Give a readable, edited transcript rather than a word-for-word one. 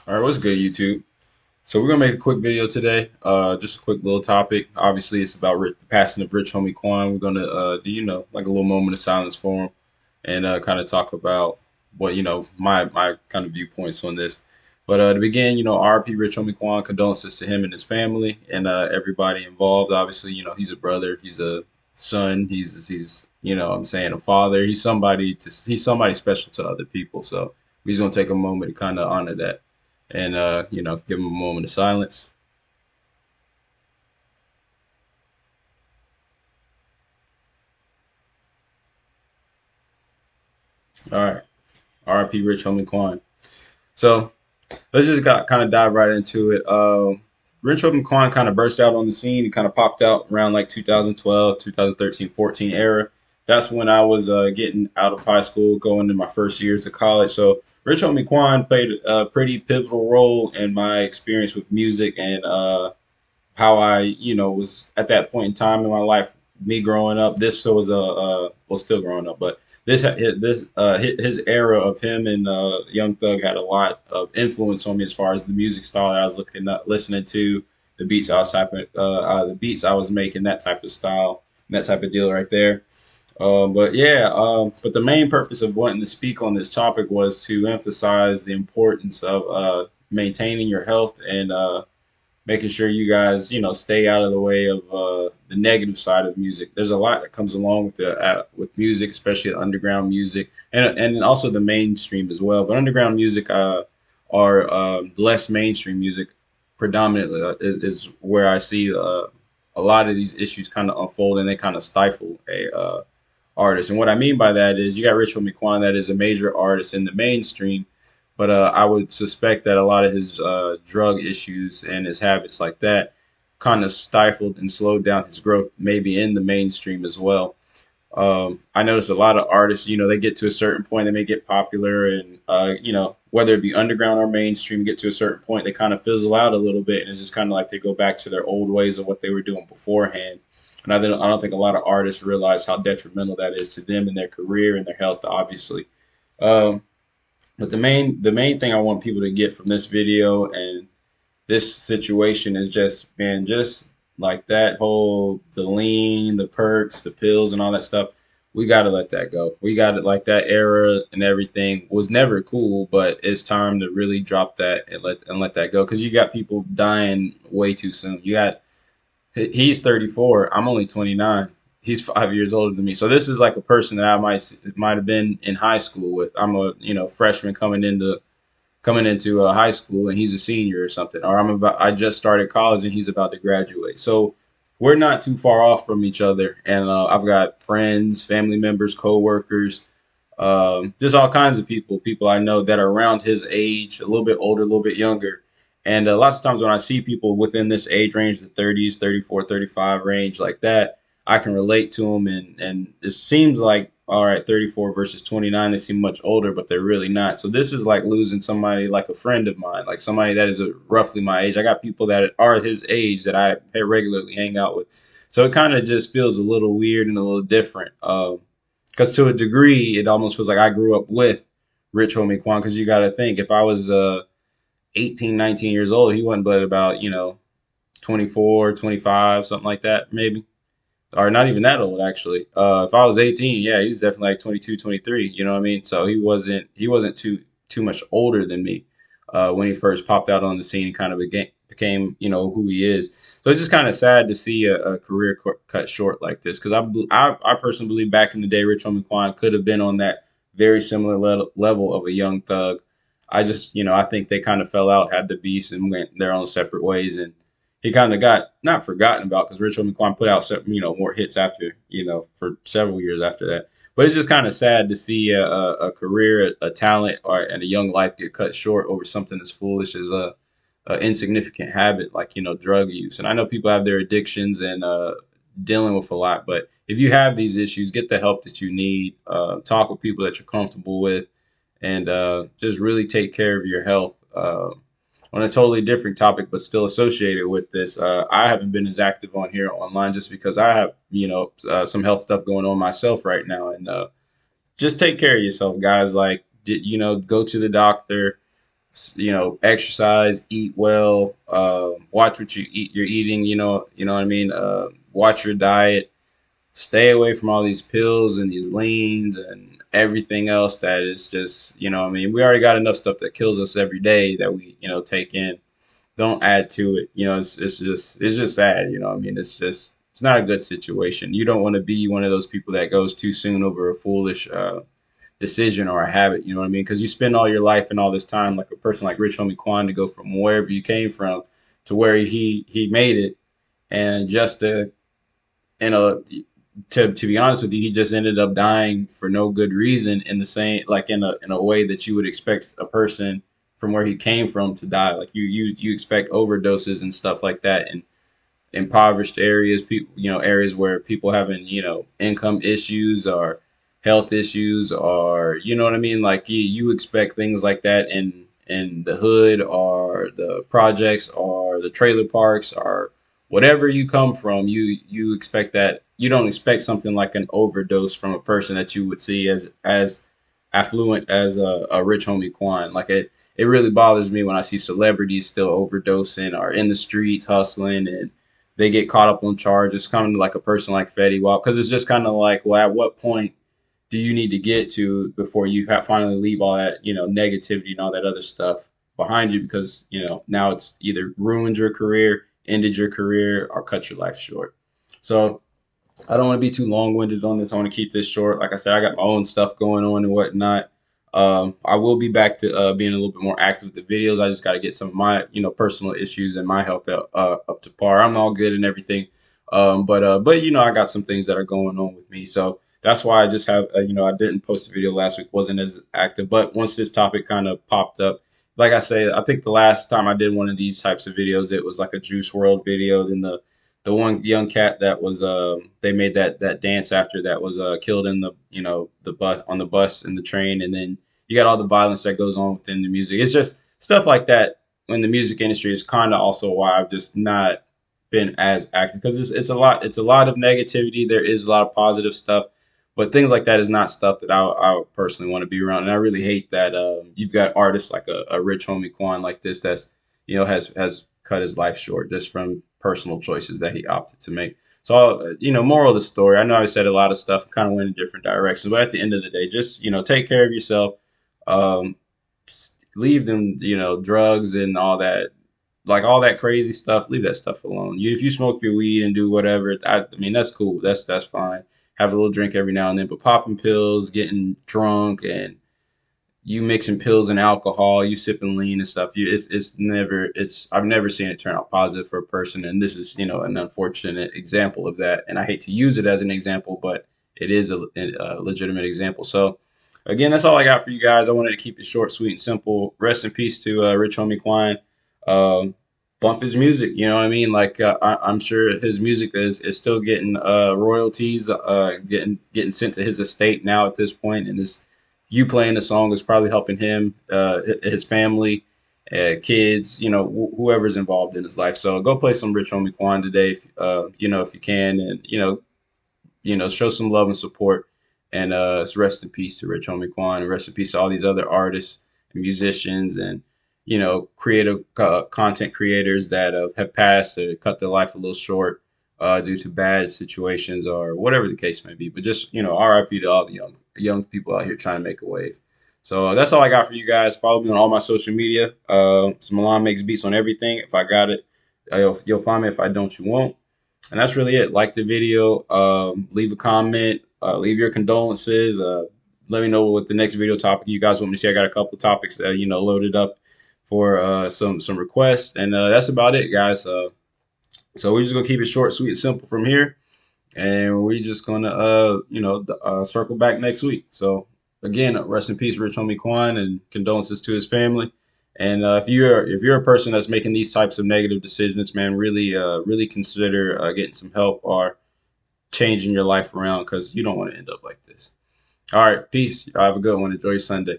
All right, what's good, YouTube? So we're gonna make a quick video today. Just a quick little topic. Obviously, it's about the passing of Rich Homie Quan. We're gonna do like a little moment of silence for him, and kind of talk about what my kind of viewpoints on this. But to begin, R.P. Rich Homie Quan, condolences to him and his family and everybody involved. Obviously, he's a brother, he's a son, he's what I'm saying, a father. He's somebody special to other people. So we're just gonna take a moment to kind of honor that and give him a moment of silence. All right, R.I.P. Rich Homie Quan. So let's just kind of dive right into it. Rich Homie Quan kind of burst out on the scene. He kind of popped out around like 2012, 2013, 14 era. That's when I was getting out of high school, going into my first years of college. So Rich Homie Quan played a pretty pivotal role in my experience with music and how I, was at that point in time in my life, me growing up. This was well, still growing up, but his era of him and Young Thug had a lot of influence on me as far as the music style that I was looking at, listening to, the beats I was making, that type of style, that type of deal right there. But yeah, but the main purpose of wanting to speak on this topic was to emphasize the importance of maintaining your health and making sure you guys, stay out of the way of the negative side of music. There's a lot that comes along with the with music, especially underground music, and also the mainstream as well. But underground music are less mainstream music. Predominantly is where I see a lot of these issues kind of unfold, and they kind of stifle a artist. And what I mean by that is you got Rich Homie Quan that is a major artist in the mainstream, but I would suspect that a lot of his drug issues and his habits like that kind of stifled and slowed down his growth, maybe in the mainstream as well. I notice a lot of artists, they get to a certain point, they may get popular, and whether it be underground or mainstream, get to a certain point, they kind of fizzle out a little bit, and it's just kind of like they go back to their old ways of what they were doing beforehand. And I don't think a lot of artists realize how detrimental that is to them and their career and their health, obviously. Um, but the main thing I want people to get from this video and this situation is just, man, just like that whole the lean, the perks, the pills, and all that stuff. We got to let that go. We got it, like that era and everything was never cool, but it's time to really drop that and let that go because you got people dying way too soon. He's 34. I'm only 29. He's 5 years older than me. So this is like a person that I might have been in high school with. I'm a freshman coming into high school, and he's a senior or something. Or I just started college, and he's about to graduate. So we're not too far off from each other. And I've got friends, family members, coworkers, just all kinds of people I know that are around his age, a little bit older, a little bit younger. And lots of times when I see people within this age range, the 30s, 34, 35 range like that, I can relate to them. And it seems like, all right, 34 versus 29, they seem much older, but they're really not. So this is like losing somebody like a friend of mine, like somebody that is roughly my age. I got people that are his age that I regularly hang out with. So it kind of just feels a little weird and a little different. Because to a degree, it almost feels like I grew up with Rich Homie Quan. Because you got to think, if I was 18, 19 years old, he wasn't but about 24, 25, something like that, maybe, or not even that old actually. If I was 18, yeah, he was definitely like 22, 23. You know what I mean? So he wasn't too much older than me when he first popped out on the scene and kind of became who he is. So it's just kind of sad to see a career cut short like this because I personally believe back in the day, Rich Homie Quan could have been on that very similar level of a Young Thug. I just I think they kind of fell out, had the beef, and went their own separate ways, and he kind of got not forgotten about because Rich Homie Quan put out more hits after for several years after that. But it's just kind of sad to see a career, a talent, and a young life get cut short over something as foolish as a insignificant habit like drug use. And I know people have their addictions and dealing with a lot, but if you have these issues, get the help that you need. Talk with people that you're comfortable with, and just really take care of your health. On a totally different topic, but still associated with this, I haven't been as active on here online just because I have, some health stuff going on myself right now. And just take care of yourself, guys. Like, go to the doctor, exercise, eat well, watch what you're eating. You know what I mean. Watch your diet. Stay away from all these pills and these leans and everything else that is just, I mean, we already got enough stuff that kills us every day that we, take in. Don't add to it. It's just sad. I mean, it's not a good situation. You don't want to be one of those people that goes too soon over a foolish decision or a habit. You know what I mean? Because you spend all your life and all this time, like a person like Rich Homie Quan, to go from wherever you came from to where he made it, and just to you know to be honest with you, he just ended up dying for no good reason, in the same, like, in a way that you would expect a person from where he came from to die. Like you expect overdoses and stuff like that, and impoverished areas, people, areas where people having, income issues or health issues, or you know what I mean. Like you expect things like that in the hood or the projects or the trailer parks or whatever you come from. You expect that. You don't expect something like an overdose from a person that you would see as affluent as a Rich Homie Quan. Like it really bothers me when I see celebrities still overdosing or in the streets hustling, and they get caught up on charges. Kind of like a person like Fetty Wap, because it's just kind of like, well, at what point do you need to get to before you finally leave all that, negativity and all that other stuff behind you? Because now it's either ruined your career, ended your career, or cut your life short. So I don't want to be too long winded on this. I want to keep this short. Like I said, I got my own stuff going on and whatnot. I will be back to being a little bit more active with the videos. I just got to get some of my, personal issues and my health up to par. I'm all good and everything, but I got some things that are going on with me, so that's why I just have, I didn't post a video last week, wasn't as active. But once this topic kind of popped up, like I say, I think the last time I did one of these types of videos, it was like a Juice World video. Then the one young cat that was they made that dance after, that was killed in the bus, on the bus and the train. And then you got all the violence that goes on within the music. It's just stuff like that in the music industry is kind of also why I've just not been as active, because it's a lot of negativity. There is a lot of positive stuff, but things like that is not stuff that I would personally want to be around. And I really hate that you've got artists like a Rich Homie Quan like this, that's has cut his life short just from personal choices that he opted to make. So, moral of the story, I know I said a lot of stuff, kind of went in different directions, but at the end of the day, just, take care of yourself. Um, Leave them, drugs and all that, like all that crazy stuff. Leave that stuff alone. If you smoke your weed and do whatever, I mean, that's cool. That's fine. Have a little drink every now and then, but popping pills, getting drunk, and you mixing pills and alcohol, you sipping lean and stuff. I've never seen it turn out positive for a person, and this is, an unfortunate example of that. And I hate to use it as an example, but it is a legitimate example. So again, that's all I got for you guys. I wanted to keep it short, sweet, and simple. Rest in peace to Rich Homie Klein. Um, Bump his music, you know what I mean? Like I'm sure his music is still getting royalties, getting sent to his estate now at this point, and his you playing the song is probably helping him, his family, kids, whoever's involved in his life. So go play some Rich Homie Quan today, if you can, and show some love and support. And rest in peace to Rich Homie Quan, and rest in peace to all these other artists and musicians and creative content creators that have passed or cut their life a little short due to bad situations or whatever the case may be. But just RIP to all the young people out here trying to make a wave. So that's all I got for you guys. Follow me on all my social media. Milan makes beats on everything. If I got it, you'll find me. If I don't, you won't. And that's really it. Like the video, leave a comment, leave your condolences. Let me know what the next video topic you guys want me to see. I got a couple topics that loaded up for some requests, and that's about it, guys. So we're just gonna keep it short, sweet, and simple from here, and we're just gonna circle back next week. So again, rest in peace, Rich Homie Quan, and condolences to his family. And if you're a person that's making these types of negative decisions, man, really consider getting some help or changing your life around, because you don't want to end up like this. All right, peace. Y'all have a good one. Enjoy your Sunday.